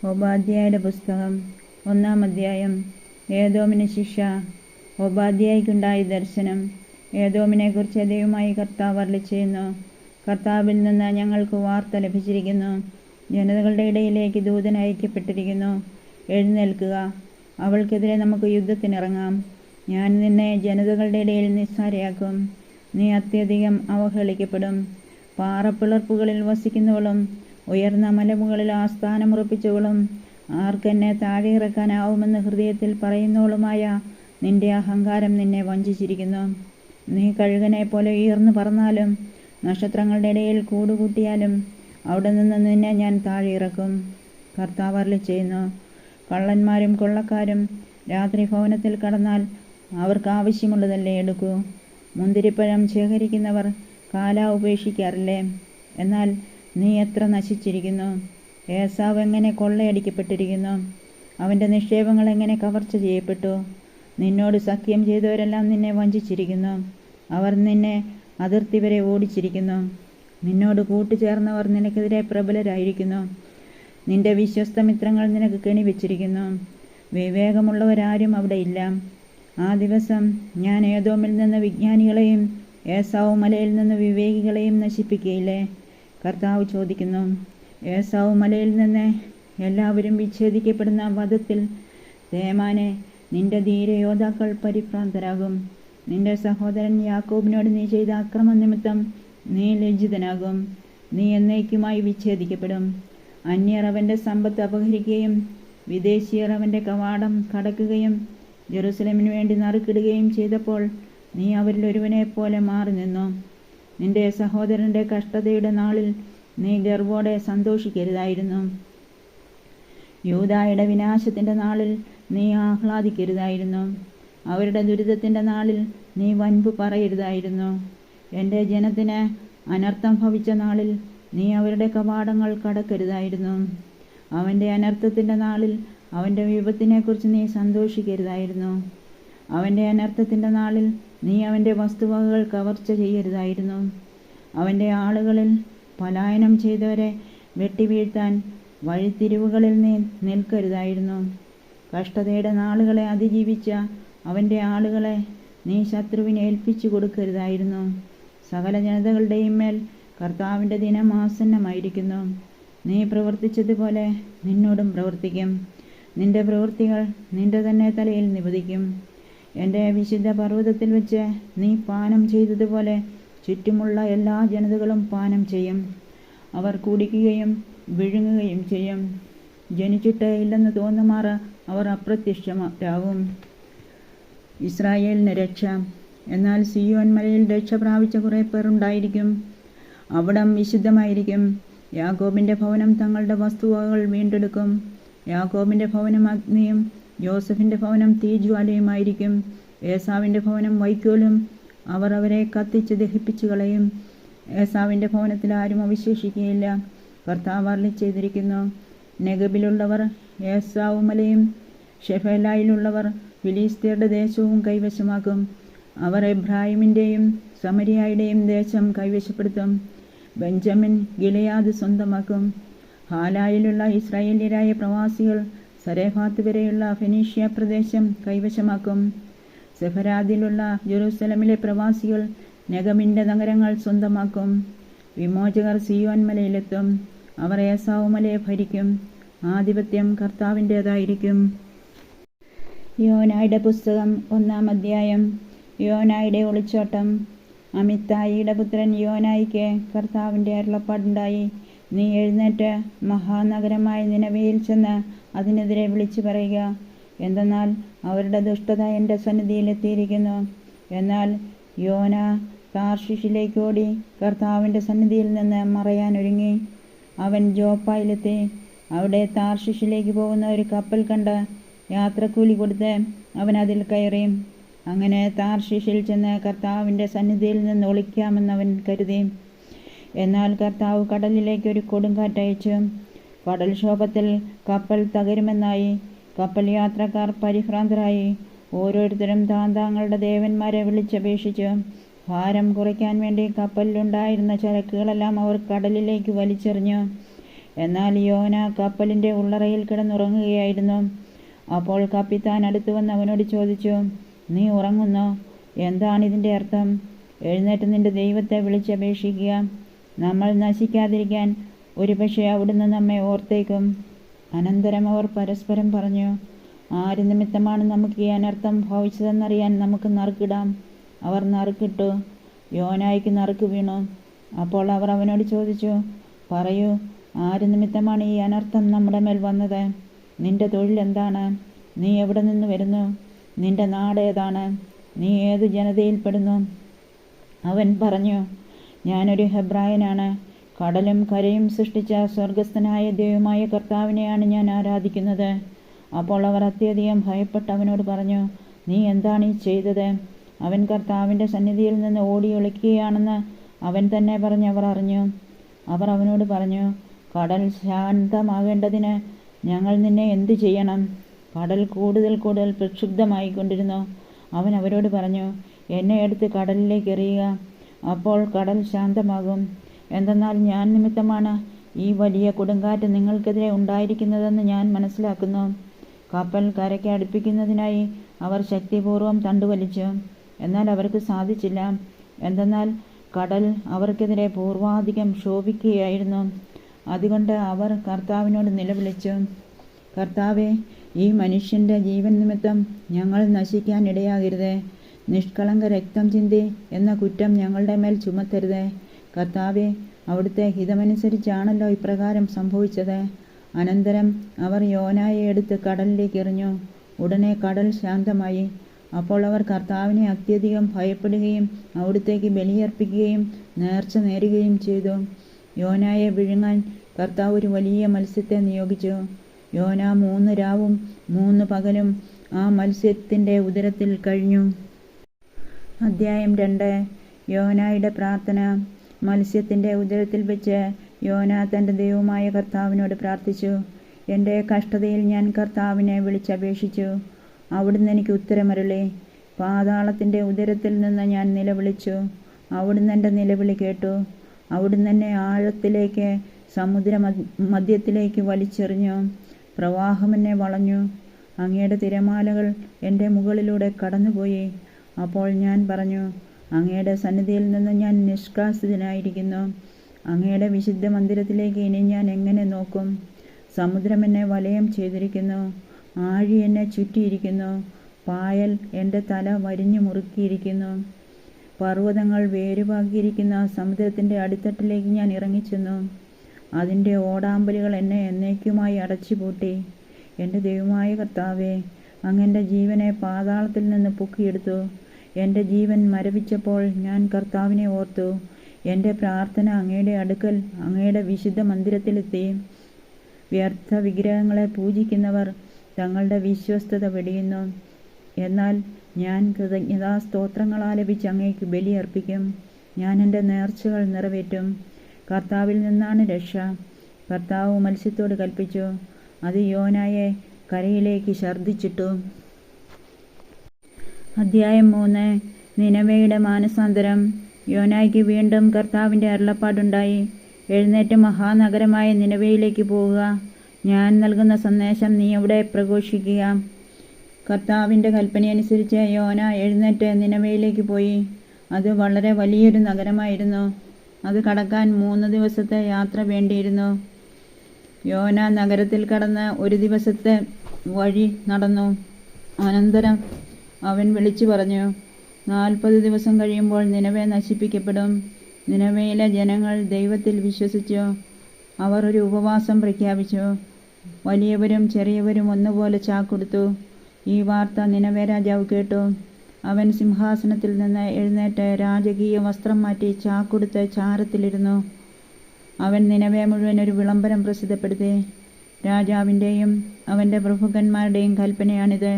ഓബാദ്യായുടെ പുസ്തകം 1-ാം അധ്യായം. ഏദോമിന് ശിക്ഷ. ഓബാദ്യായ്ക്കുണ്ടായ ദർശനം. ഏദോമിനെക്കുറിച്ച് ദൈവമായ കർത്താവ് അരുളിച്ചെയ്യുന്നു. കർത്താവിൽ നിന്ന് ഞങ്ങൾക്ക് വാർത്ത ലഭിച്ചിരിക്കുന്നു. ജനതകളുടെ ഇടയിലേക്ക് ദൂതൻ അയക്കപ്പെട്ടിരിക്കുന്നു. എഴുന്നേൽക്കുക, അവൾക്കെതിരെ നമുക്ക് യുദ്ധത്തിനിറങ്ങാം. ഞാൻ നിന്നെ ജനതകളുടെ ഇടയിൽ നിസ്സാരയാക്കും. നീ അത്യധികം അവഹേളിക്കപ്പെടും. പാറപ്പിളർപ്പുകളിൽ വസിക്കുന്നവളും ഉയർന്ന മലമുകളിൽ ആസ്ഥാനമുറപ്പിച്ചവളും ആർക്കെന്നെ താഴെയിറക്കാനാവുമെന്ന് ഹൃദയത്തിൽ പറയുന്നവളുമായ നിന്റെ അഹങ്കാരം നിന്നെ വഞ്ചിച്ചിരിക്കുന്നു. നീ കഴുകനെ പോലെ ഉയർന്നു പറന്നാലും നക്ഷത്രങ്ങളുടെ ഇടയിൽ കൂടുകൂട്ടിയാലും അവിടെ നിന്ന് നിന്നെ ഞാൻ താഴെയിറക്കും. കർത്താവ് അരുളിച്ചെയ്യുന്നു. കള്ളന്മാരും കൊള്ളക്കാരും രാത്രി ഭവനത്തിൽ കടന്നാൽ അവർക്ക് ആവശ്യമുള്ളതല്ലേ എടുക്കൂ. മുന്തിരിപ്പഴം ശേഖരിക്കുന്നവർ കാല ഉപേക്ഷിക്കാറില്ലേ? എന്നാൽ നീ എത്ര നശിച്ചിരിക്കുന്നു! ഏസാവ് എങ്ങനെ കൊള്ളയടിക്കപ്പെട്ടിരിക്കുന്നു! അവൻ്റെ നിക്ഷേപങ്ങൾ എങ്ങനെ കവർച്ച ചെയ്യപ്പെട്ടു! നിന്നോട് സഖ്യം ചെയ്തവരെല്ലാം നിന്നെ വഞ്ചിച്ചിരിക്കുന്നു. അവർ നിന്നെ അതിർത്തി വരെ ഓടിച്ചിരിക്കുന്നു. നിന്നോട് കൂട്ടുചേർന്നവർ നിനക്കെതിരെ പ്രബലരായിരിക്കുന്നു. നിന്റെ വിശ്വസ്തമിത്രങ്ങൾ നിനക്ക് കെണിവെച്ചിരിക്കുന്നു. വിവേകമുള്ളവരാരും അവിടെ ഇല്ല. ആ ദിവസം ഞാൻ ഏദോമിൽ നിന്ന് വിജ്ഞാനികളെയും ഏസാവ് മലയിൽ നിന്ന് വിവേകികളെയും നശിപ്പിക്കുകയില്ലേ? കർത്താവ് ചോദിക്കുന്നു. ഏസാവ് മലയിൽ നിന്ന് എല്ലാവരും വിച്ഛേദിക്കപ്പെടുന്ന വധത്തിൽ തേമാനെ, നിന്റെ ധീരയോദ്ധാക്കൾ പരിഭ്രാന്തരാകും. നിന്റെ സഹോദരൻ യാക്കോബിനോട് നീ ചെയ്ത അക്രമനിമിത്തം നീ ലജ്ജിതനാകും. നീ എന്നേക്കുമായി വിച്ഛേദിക്കപ്പെടും. അന്യർ അവൻ്റെ സമ്പത്ത് അപഹരിക്കുകയും വിദേശീയർ അവൻ്റെ കവാടം കടക്കുകയും ജെറുസലേമിനു വേണ്ടി നറുക്കിടുകയും ചെയ്തപ്പോൾ നീ അവരിൽ ഒരുവനെപ്പോലെ മാറി നിന്നു. നിന്റെ സഹോദരൻ്റെ കഷ്ടതയുടെ നാളിൽ നീ ഗർവോടെ സന്തോഷിക്കരുതായിരുന്നു. യൂദായുടെ വിനാശത്തിൻ്റെ നാളിൽ നീ ആഹ്ലാദിക്കരുതായിരുന്നു. അവരുടെ ദുരിതത്തിൻ്റെ നാളിൽ നീ വൻപ് പറയരുതായിരുന്നു. എൻ്റെ ജനത്തിന് അനർത്ഥം ഭവിച്ച നാളിൽ നീ അവരുടെ കവാടങ്ങൾ കടക്കരുതായിരുന്നു. അവൻ്റെ അനർത്ഥത്തിൻ്റെ നാളിൽ അവൻ്റെ വിപത്തിനെക്കുറിച്ച് നീ സന്തോഷിക്കരുതായിരുന്നു. അവൻ്റെ അനർത്ഥത്തിൻ്റെ നാളിൽ നീ അവൻ്റെ വസ്തുവകകൾ കവർച്ച ചെയ്യരുതായിരുന്നു. അവൻ്റെ ആളുകളിൽ പലായനം ചെയ്തവരെ വെട്ടിവീഴ്ത്താൻ വഴിത്തിരിവുകളിൽ നീ നിൽക്കരുതായിരുന്നു. കഷ്ടതയുടെ നാളുകളെ അതിജീവിച്ച അവൻ്റെ ആളുകളെ നീ ശത്രുവിനെ ഏൽപ്പിച്ചു കൊടുക്കരുതായിരുന്നു. സകല ജനതകളുടെയും മേൽ കർത്താവിൻ്റെ ദിനം ആസന്നമായിരിക്കുന്നു. നീ പ്രവർത്തിച്ചതുപോലെ നിന്നോടും പ്രവർത്തിക്കും. നിന്റെ പ്രവൃത്തികൾ നിന്റെ തന്നെ തലയിൽ നിപതിക്കും. എൻ്റെ വിശുദ്ധ പർവ്വതത്തിൽ വെച്ച് നീ പാനം ചെയ്തതുപോലെ ചുറ്റുമുള്ള എല്ലാ ജനതകളും പാനം ചെയ്യും. അവർ കുടിക്കുകയും വിഴുങ്ങുകയും ചെയ്യും. ജനിച്ചിട്ട് ഇല്ലെന്ന് തോന്നുമാറ് അവർ അപ്രത്യക്ഷരാകും. ഇസ്രായേലിന് രക്ഷ. എന്നാൽ സിയോൻ മലയിൽ രക്ഷ പ്രാപിച്ച കുറേ പേർ ഉണ്ടായിരിക്കും. അവിടം വിശുദ്ധമായിരിക്കും. യാക്കോബിൻ്റെ ഭവനം തങ്ങളുടെ വസ്തുവകകൾ വീണ്ടെടുക്കും. യാക്കോബിൻ്റെ ഭവനം അഗ്നിയും യോസഫിൻ്റെ ഭവനം തീജ്വാലയുമായിരിക്കും. ഏസാവിൻ്റെ ഭവനം വൈക്കോലും. അവർ അവരെ കത്തിച്ച് ദഹിപ്പിച്ചു കളയും. ഏസാവിൻ്റെ ഭവനത്തിൽ ആരും അവശേഷിക്കുകയില്ല. കർത്താവ് അരുളിച്ചെയ്തിരിക്കുന്നു. നെഗബിലുള്ളവർ ഏസാവ് മലയും ഷെഫേലായിലുള്ളവർ ഫിലിസ്ത്യരുടെ ദേശവും കൈവശമാക്കും. അവർ എബ്രാഹിമിൻ്റെയും സമരിയായുടെയും ദേശം കൈവശപ്പെടുത്തും. Benjamin Gilead സ്വന്തമാക്കും. ഹാലായിലുള്ള ഇസ്രായേല്യരായ പ്രവാസികൾ സരേഫാത്ത് വരെയുള്ള ഫെനീഷ്യ പ്രദേശം കൈവശമാക്കും. സെഫരാദിലുള്ള ജെറുസലമിലെ പ്രവാസികൾ നെഗമിൻ്റെ നഗരങ്ങൾ സ്വന്തമാക്കും. വിമോചകർ സിയോൻ മലയിലെത്തും. അവർ ഏസാവ് മലയെ ഭരിക്കും. ആധിപത്യം കർത്താവിൻ്റേതായിരിക്കും. യോനായുടെ പുസ്തകം 1-ാം അധ്യായം. യോനായുടെ ഒളിച്ചോട്ടം. അമിത്തായിയുടെ പുത്രൻ യോനായിക്ക് കർത്താവിൻ്റെ അരുളപ്പാടുണ്ടായി. നീ എഴുന്നേറ്റ് മഹാനഗരമായ നിനവയിൽ ചെന്ന് അതിനെതിരെ വിളിച്ചു പറയുക. എന്തെന്നാൽ അവരുടെ ദുഷ്ടത എൻ്റെ സന്നിധിയിലെത്തിയിരിക്കുന്നു. എന്നാൽ യോന താർഷിഷിലേക്ക് ഓടി കർത്താവിൻ്റെ സന്നിധിയിൽ നിന്ന് മറയാനൊരുങ്ങി. അവൻ ജോപ്പായിലെത്തി. അവിടെ താർഷിഷിലേക്ക് പോകുന്ന ഒരു കപ്പൽ കണ്ട് യാത്രക്കൂലി കൊടുത്ത് അവൻ അതിൽ കയറി. അങ്ങനെ താർഷിഷിൽ ചെന്ന് കർത്താവിൻ്റെ സന്നിധിയിൽ നിന്ന് ഒളിക്കാമെന്നവൻ കരുതി. എന്നാൽ കർത്താവ് കടലിലേക്ക് ഒരു കൊടുങ്കാറ്റയച്ചു. കടൽക്ഷോഭത്തിൽ കപ്പൽ തകരുമെന്നായി. കപ്പൽ യാത്രക്കാർ പരിഭ്രാന്തരായി. ഓരോരുത്തരും താന്താങ്ങളുടെ ദേവന്മാരെ വിളിച്ചപേക്ഷിച്ചു. ഭാരം കുറയ്ക്കാൻ വേണ്ടി കപ്പലിലുണ്ടായിരുന്ന ചരക്കുകളെല്ലാം അവർ കടലിലേക്ക് വലിച്ചെറിഞ്ഞു. എന്നാൽ യോന കപ്പലിൻ്റെ ഉള്ളറയിൽ കിടന്നുറങ്ങുകയായിരുന്നു. അപ്പോൾ കപ്പിത്താൻ അടുത്തു വന്ന് അവനോട് ചോദിച്ചു, നീ ഉറങ്ങുന്നോ? എന്താണിതിൻ്റെ അർത്ഥം? എഴുന്നേറ്റ് നിന്റെ ദൈവത്തെ വിളിച്ചപേക്ഷിക്കുക. നമ്മൾ നശിക്കാതിരിക്കാൻ ഒരുപക്ഷെ അവിടുന്ന് നമ്മെ ഓർത്തേക്കും. അനന്തരം അവർ പരസ്പരം പറഞ്ഞു, ആര് നിമിത്തമാണ് നമുക്ക് ഈ അനർത്ഥം ഭവിച്ചതെന്നറിയാൻ നമുക്ക് നറുക്കിടാം. അവർ നറുക്കിട്ടു. യോനായ്ക്ക് നറുക്ക് വീണു. അപ്പോൾ അവർ അവനോട് ചോദിച്ചു, പറയൂ, ആര് നിമിത്തമാണ് ഈ അനർത്ഥം നമ്മുടെ മേൽ വന്നത്? നിന്റെ തൊഴിൽ എന്താണ്? നീ എവിടെ നിന്ന് വരുന്നു? നിന്റെ നാട് ഏതാണ്? നീ ഏതു ജനതയിൽപ്പെടുന്നു? അവൻ പറഞ്ഞു, ഞാനൊരു ഹെബ്രായനാണ്. കടലും കരയും സൃഷ്ടിച്ച സ്വർഗസ്ഥനായ ദൈവമായ കർത്താവിനെയാണ് ഞാൻ ആരാധിക്കുന്നത്. അപ്പോൾ അവർ അത്യധികം ഭയപ്പെട്ട് അവനോട് പറഞ്ഞു, നീ എന്താണ് ഈ ചെയ്തത്? അവൻ കർത്താവിൻ്റെ സന്നിധിയിൽ നിന്ന് ഓടി ഒളിക്കുകയാണെന്ന് അവൻ തന്നെ പറഞ്ഞ് അവർ അറിഞ്ഞു. അവർ അവനോട് പറഞ്ഞു, കടൽ ശാന്തമാകേണ്ടതിന് ഞങ്ങൾ നിന്നെ എന്തു ചെയ്യണം? കടൽ കൂടുതൽ കൂടുതൽ പ്രക്ഷുബ്ധമായിക്കൊണ്ടിരുന്നു. അവൻ അവരോട് പറഞ്ഞു, എന്നെ എടുത്ത് കടലിലേക്ക് എറിയുക, അപ്പോൾ കടൽ ശാന്തമാകും. എന്തെന്നാൽ ഞാൻ നിമിത്തമാണ് ഈ വലിയ കൊടുങ്കാറ്റ് നിങ്ങൾക്കെതിരെ ഉണ്ടായിരിക്കുന്നതെന്ന് ഞാൻ മനസ്സിലാക്കുന്നു. കപ്പൽ കരയ്ക്ക് അടുപ്പിക്കുന്നതിനായി അവർ ശക്തിപൂർവ്വം തണ്ടുവലിച്ചു. എന്നാൽ അവർക്ക് സാധിച്ചില്ല. എന്തെന്നാൽ കടൽ അവർക്കെതിരെ പൂർവാധികം ക്ഷോഭിക്കുകയായിരുന്നു. അതുകൊണ്ട് അവർ കർത്താവിനോട് നിലവിളിച്ചു, കർത്താവേ, ഈ മനുഷ്യൻ്റെ ജീവൻ നിമിത്തം ഞങ്ങൾ നശിക്കാൻ ഇടയാകരുതേ. നിഷ്കളങ്ക രക്തം ചിന്തി എന്ന കുറ്റം ഞങ്ങളുടെ മേൽ ചുമത്തരുതേ. കർത്താവേ, അവിടുത്തെ ഹിതമനുസരിച്ചാണല്ലോ ഇപ്രകാരം സംഭവിച്ചത്. അനന്തരം അവർ യോനായെ എടുത്ത് കടലിലേക്ക് എറിഞ്ഞു. ഉടനെ കടൽ ശാന്തമായി. അപ്പോൾ അവർ കർത്താവിനെ അത്യധികം ഭയപ്പെടുകയും അവിടുത്തേക്ക് ബലിയർപ്പിക്കുകയും നേർച്ച നേരുകയും ചെയ്തു. യോനായെ വിഴുങ്ങാൻ കർത്താവ് ഒരു വലിയ മത്സ്യത്തെ നിയോഗിച്ചു. യോന 3 രാവും 3 പകലും ആ മത്സ്യത്തിൻ്റെ ഉദരത്തിൽ കഴിഞ്ഞു. അധ്യായം 2. യോനായുടെ പ്രാർത്ഥന. മത്സ്യത്തിൻ്റെ ഉദരത്തിൽ വെച്ച് യോന തൻ്റെ ദൈവമായ കർത്താവിനോട് പ്രാർത്ഥിച്ചു. എൻ്റെ കഷ്ടതയിൽ ഞാൻ കർത്താവിനെ വിളിച്ചപേക്ഷിച്ചു. അവിടുന്ന് എനിക്ക് ഉത്തരമരുളി. പാതാളത്തിൻ്റെ ഉദരത്തിൽ നിന്ന് ഞാൻ നിലവിളിച്ചു. അവിടുന്ന് എൻ്റെ നിലവിളി കേട്ടു. അവിടുന്ന് എന്നെ ആഴത്തിലേക്ക്, സമുദ്ര മധ്യത്തിലേക്ക് വലിച്ചെറിഞ്ഞു. പ്രവാഹം എന്നെ വളഞ്ഞു. അങ്ങയുടെ തിരമാലകൾ എൻ്റെ മുകളിലൂടെ കടന്നുപോയി. അപ്പോൾ ഞാൻ പറഞ്ഞു, അങ്ങയുടെ സന്നിധിയിൽ നിന്ന് ഞാൻ നിഷ്കാസിതനായിരിക്കുന്നു. അങ്ങയുടെ വിശുദ്ധ മന്ദിരത്തിലേക്ക് ഇനി ഞാൻ എങ്ങനെ നോക്കും? സമുദ്രം എന്നെ വലയം ചെയ്തിരിക്കുന്നു. ആഴി എന്നെ ചുറ്റിയിരിക്കുന്നു. പായൽ എൻ്റെ തല വരിഞ്ഞു മുറുക്കിയിരിക്കുന്നു. പർവ്വതങ്ങൾ വേരുപാകിയിരിക്കുന്ന സമുദ്രത്തിൻ്റെ അടിത്തട്ടിലേക്ക് ഞാൻ ഇറങ്ങിച്ചെന്നു. അതിൻ്റെ ഓടാമ്പലുകൾ എന്നെ എന്നേക്കുമായി അടച്ചുപൂട്ടി. എൻ്റെ ദൈവമായ കർത്താവേ, അങ്ങെൻ്റെ ജീവനെ പാതാളത്തിൽ നിന്ന് പൊക്കിയെടുത്തു. എൻ്റെ ജീവൻ മരവിച്ചപ്പോൾ ഞാൻ കർത്താവിനെ ഓർത്തു. എൻ്റെ പ്രാർത്ഥന അങ്ങയുടെ അടുക്കൽ, അങ്ങയുടെ വിശുദ്ധ മന്ദിരത്തിലെത്തി. വ്യർത്ഥ വിഗ്രഹങ്ങളെ പൂജിക്കുന്നവർ തങ്ങളുടെ വിശ്വസ്തത വെടിയുന്നു. എന്നാൽ ഞാൻ കൃതജ്ഞതാസ്തോത്രങ്ങൾ ആലപിച്ച് അങ്ങേക്ക് ബലിയർപ്പിക്കും. ഞാൻ എൻ്റെ നേർച്ചകൾ നിറവേറ്റും. കർത്താവിൽ നിന്നാണ് രക്ഷ. കർത്താവ് മത്സ്യത്തോട് കൽപ്പിച്ചു. അത് യോനായെ കരയിലേക്ക് ഛർദ്ദിച്ചിട്ടു. അധ്യായം 3. നിനവയുടെ മാനസാന്തരം. യോനായ്ക്ക് വീണ്ടും കർത്താവിൻ്റെ അരുളപ്പാടുണ്ടായി. എഴുന്നേറ്റ് മഹാനഗരമായ നിനവയിലേക്ക് പോവുക. ഞാൻ നൽകുന്ന സന്ദേശം നീ അവിടെ പ്രഘോഷിക്കുക. കർത്താവിൻ്റെ കൽപ്പനയനുസരിച്ച് യോന എഴുന്നേറ്റ് നിനവയിലേക്ക് പോയി. അത് വളരെ വലിയൊരു നഗരമായിരുന്നു. അത് കടക്കാൻ 3 ദിവസത്തെ യാത്ര വേണ്ടിയിരുന്നു. യോന നഗരത്തിൽ കടന്ന് 1 ദിവസത്തെ വഴി നടന്നു. അനന്തരം അവൻ വിളിച്ചു പറഞ്ഞു, 40 ദിവസം കഴിയുമ്പോൾ നിനവെ നശിപ്പിക്കപ്പെടും. നിനവയിലെ ജനങ്ങൾ ദൈവത്തിൽ വിശ്വസിച്ചു. അവർ ഒരു ഉപവാസം പ്രഖ്യാപിച്ചു. വലിയവരും ചെറിയവരും ഒന്നുപോലെ ചാക്കൊടുത്തു. ഈ വാർത്ത നിനവെ രാജാവ് കേട്ടു. അവൻ സിംഹാസനത്തിൽ നിന്ന് എഴുന്നേറ്റ് രാജകീയ വസ്ത്രം മാറ്റി ചാക്കൊടുത്ത് ചാരത്തിലിരുന്നു. അവൻ നിനവെ മുഴുവൻ ഒരു വിളംബരം പ്രസിദ്ധപ്പെടുത്തി. രാജാവിൻ്റെയും അവൻ്റെ പ്രഭുക്കന്മാരുടെയും കൽപ്പനയാണിത്.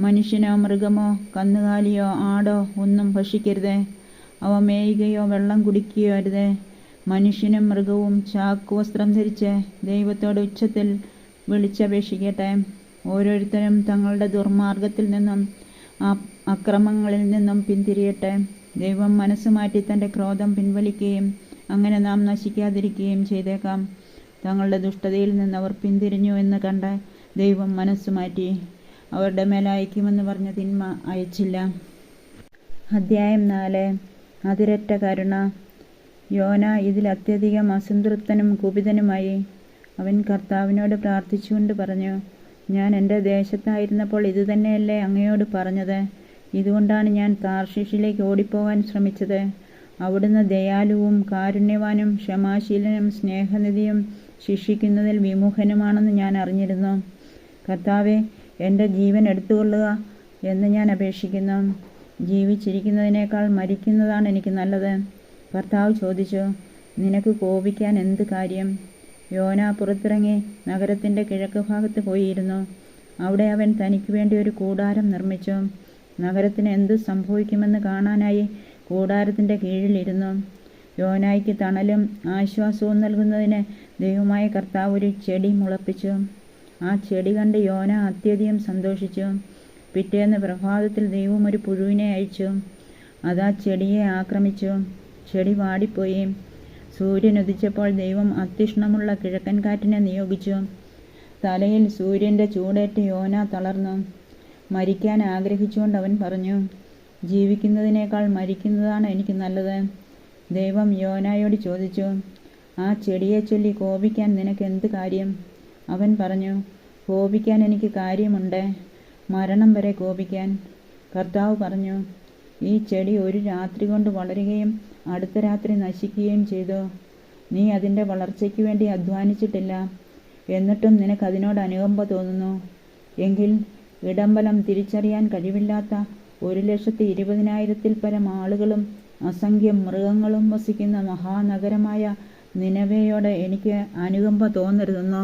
മനുഷ്യനോ മൃഗമോ കന്നുകാലിയോ ആടോ ഒന്നും ഭക്ഷിക്കരുത്. അവ മേയുകയോ വെള്ളം കുടിക്കുകയോ അരുത്. മനുഷ്യനും മൃഗവും ചാക്കുവസ്ത്രം ധരിച്ച് ദൈവത്തോട് ഉച്ചത്തിൽ വിളിച്ചപേക്ഷിക്കട്ടെ. ഓരോരുത്തരും തങ്ങളുടെ ദുർമാർഗത്തിൽ നിന്നും അക്രമങ്ങളിൽ നിന്നും പിന്തിരിയട്ടെ. ദൈവം മനസ്സ് മാറ്റി തൻ്റെ ക്രോധം പിൻവലിക്കുകയും അങ്ങനെ നാം നശിക്കാതിരിക്കുകയും ചെയ്തേക്കാം. തങ്ങളുടെ ദുഷ്ടതയിൽ നിന്ന് അവർ പിന്തിരിഞ്ഞു എന്ന് കണ്ട് ദൈവം മനസ്സു മാറ്റി. അവരുടെ മേൽ അയക്കുമെന്ന് പറഞ്ഞ തിന്മ അയച്ചില്ല. അധ്യായം 4. അതിരറ്റ കരുണ. യോന ഇതിൽ അത്യധികം അസംതൃപ്തനും കുപിതനുമായി. അവൻ കർത്താവിനോട് പ്രാർത്ഥിച്ചുകൊണ്ട് പറഞ്ഞു, ഞാൻ എൻ്റെ ദേശത്തായിരുന്നപ്പോൾ ഇതുതന്നെയല്ലേ അങ്ങയോട് പറഞ്ഞത്? ഇതുകൊണ്ടാണ് ഞാൻ താർശീഷിലേക്ക് ഓടിപ്പോകാൻ ശ്രമിച്ചത്. അവിടുന്ന് ദയാലുവും കാരുണ്യവാനും ക്ഷമാശീലനും സ്നേഹനിധിയും ശിക്ഷിക്കുന്നതിൽ വിമുഖനുമാണെന്ന് ഞാൻ അറിഞ്ഞിരുന്നു. കർത്താവേ, എൻ്റെ ജീവൻ എടുത്തുകൊള്ളുക എന്ന് ഞാൻ അപേക്ഷിക്കുന്നു. ജീവിച്ചിരിക്കുന്നതിനേക്കാൾ മരിക്കുന്നതാണ് എനിക്ക് നല്ലത്. കർത്താവ് ചോദിച്ചു, നിനക്ക് കോപിക്കാൻ എന്ത് കാര്യം? യോന പുറത്തിറങ്ങി നഗരത്തിൻ്റെ കിഴക്ക് ഭാഗത്ത് പോയിരുന്നു. അവിടെ അവൻ തനിക്ക് വേണ്ടി ഒരു കൂടാരം നിർമ്മിച്ചു. നഗരത്തിന് എന്ത് സംഭവിക്കുമെന്ന് കാണാനായി കൂടാരത്തിൻ്റെ കീഴിലിരുന്നു. യോനായ്ക്ക് തണലും ആശ്വാസവും നൽകുന്നതിന് ദൈവമായ കർത്താവ് ഒരു ചെടി മുളപ്പിച്ചു. ആ ചെടി കണ്ട് യോന അത്യധികം സന്തോഷിച്ചു. പിറ്റേന്ന് പ്രഭാതത്തിൽ ദൈവം ഒരു പുഴുവിനെ അയച്ചു. അത് ആ ചെടിയെ ആക്രമിച്ചു. ചെടി വാടിപ്പോയി. സൂര്യൻ ഉദിച്ചപ്പോൾ ദൈവം അത്യുഷ്ണമുള്ള കിഴക്കൻ കാറ്റിനെ നിയോഗിച്ചു. തലയിൽ സൂര്യൻ്റെ ചൂടേറ്റ് യോന തളർന്നു. മരിക്കാൻ ആഗ്രഹിച്ചുകൊണ്ട് അവൻ പറഞ്ഞു, ജീവിക്കുന്നതിനേക്കാൾ മരിക്കുന്നതാണ് എനിക്ക് നല്ലത്. ദൈവം യോനായോട് ചോദിച്ചു, ആ ചെടിയെ ചൊല്ലി കോപിക്കാൻ നിനക്ക് എന്ത് കാര്യം? അവൻ പറഞ്ഞു, കോപിക്കാൻ എനിക്ക് കാര്യമുണ്ട്, മരണം വരെ കോപിക്കാൻ. കർത്താവ് പറഞ്ഞു, ഈ ചെടി ഒരു രാത്രി കൊണ്ട് വളരുകയും അടുത്ത രാത്രി നശിക്കുകയും ചെയ്തു. നീ അതിൻ്റെ വളർച്ചയ്ക്ക് വേണ്ടി അധ്വാനിച്ചിട്ടില്ല, എന്നിട്ടും നിനക്ക് അതിനോട് അനുകമ്പ തോന്നുന്നു. എങ്കിൽ ഇടംബലം തിരിച്ചറിയാൻ കഴിവില്ലാത്ത 1,20,000-ൽ പരം ആളുകളും അസംഖ്യം മൃഗങ്ങളും വസിക്കുന്ന മഹാനഗരമായ നിനവെയോട് എനിക്ക് അനുകമ്പ തോന്നരുതെന്നോ?